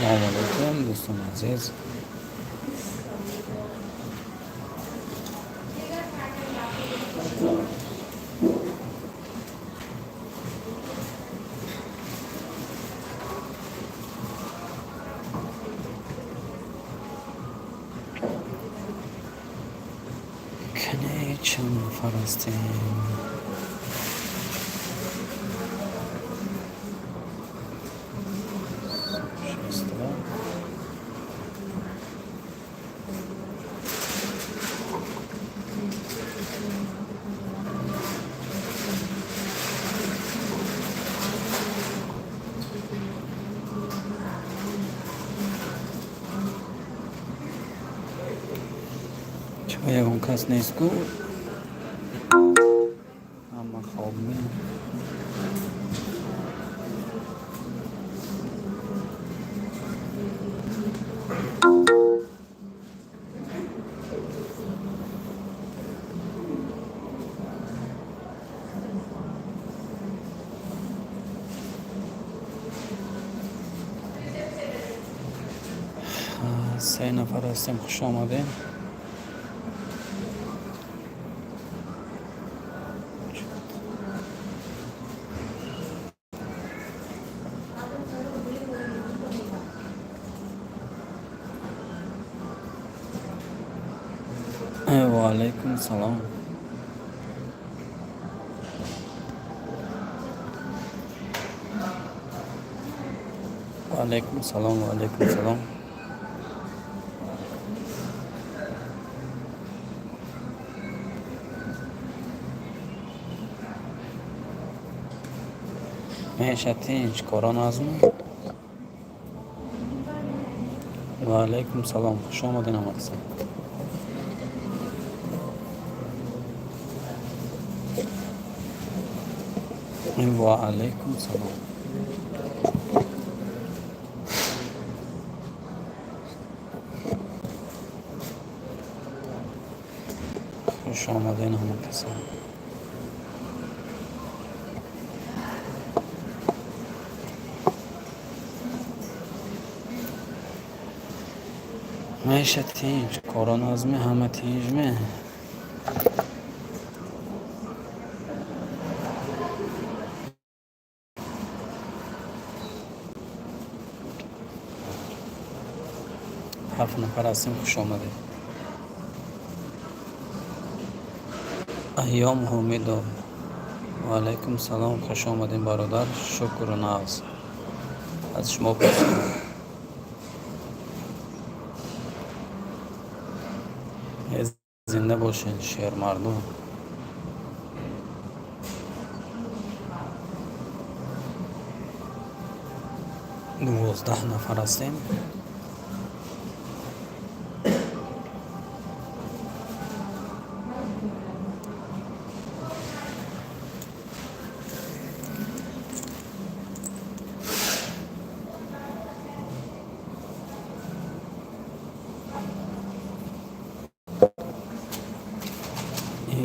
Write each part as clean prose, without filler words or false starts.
سلام علیکم دوستان عزیز. کنه چند نفر هستیم؟ چه یکون کس نیست کو اما خواب می سه نفر هستیم. خوش آمدین. و علیکم سلام. و علیکم سلام. و علیکم سلام. میشه تینج کاران ازم. و علیکم سلام. خوش آمدین آمدستم. و علیکم سلام. خوش آمدین آمدستم. میشه تینج کاران ازم همه تینج می 7 نفر هستیم. خوش آمدید. ایام حمید. و علیکم سلام. خوش آمدین برادر. شکر و ناز از شما پرسیم. زنده باشین شیر مردم. 12 نفر هستیم.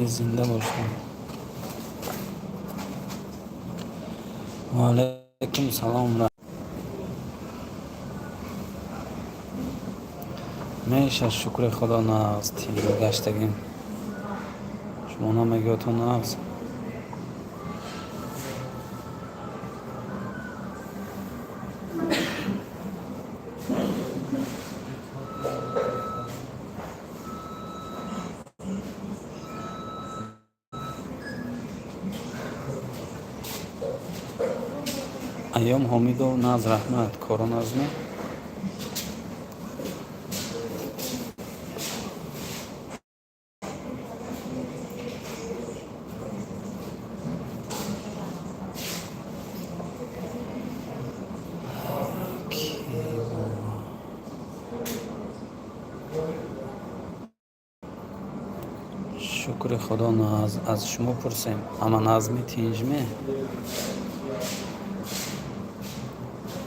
زنده باشین. و علیکم سلام. میشه شکر خدا ناز تیر گشتگیم. شما نمیگوتون ناز. ایام حمید و ناز رحمت کاران از می شکر خدا ناز از شما پرسیم. اما نازمی تینجمه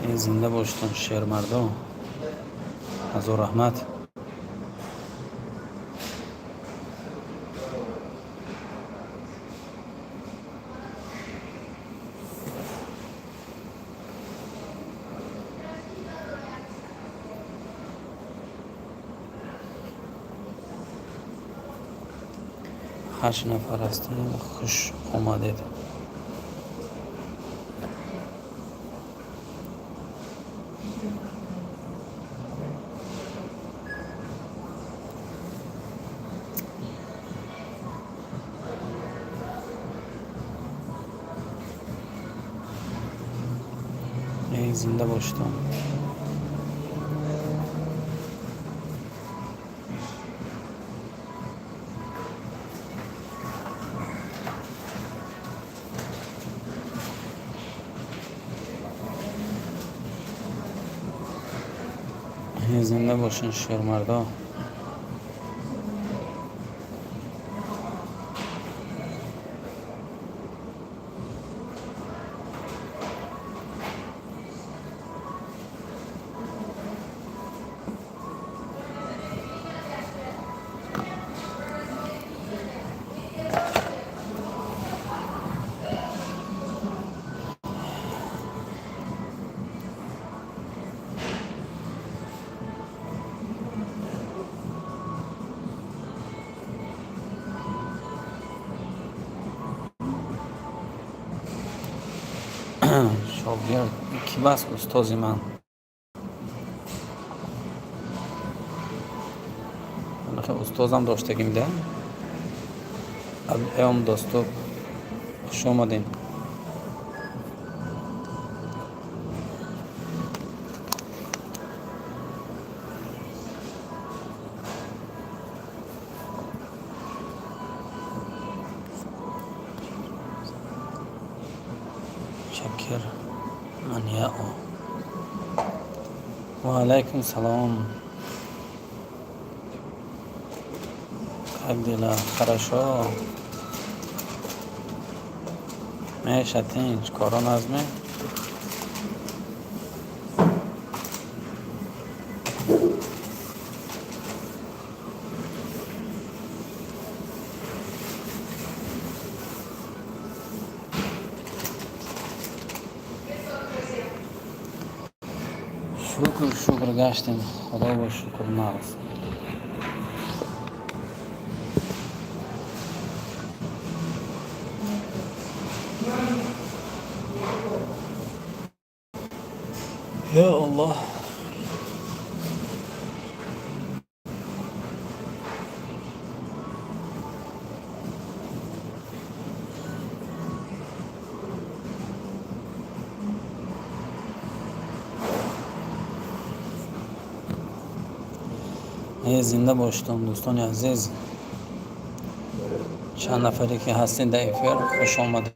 این زنده باشتن شیر مردم. از او رحمت. 8 نفر هستیم. خوش آمدید. ای زنده باشتم. ای زنده باشین شیرمردا. شاگرد کی بس استازی من بالاخره استازم داشتگیم ده. ایام دوستو خوش آمدین. شکر من یا و علیکم سلام. как дела? Хорошо. Меша, tinch, корон азме? شکر گشتیم. خدا با شکر ناز. یا الله. زنده باشتم دوستان عزیز. چند نفری که هستین در افیر خوش آمدید.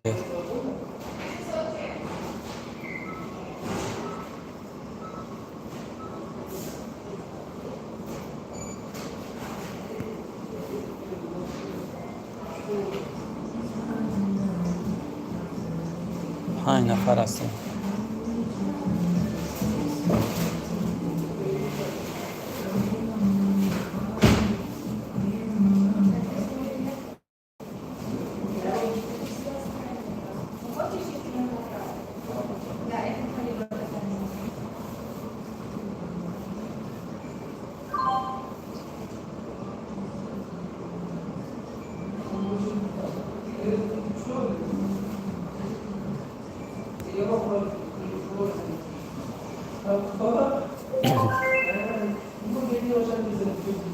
پنج نفر هستیم.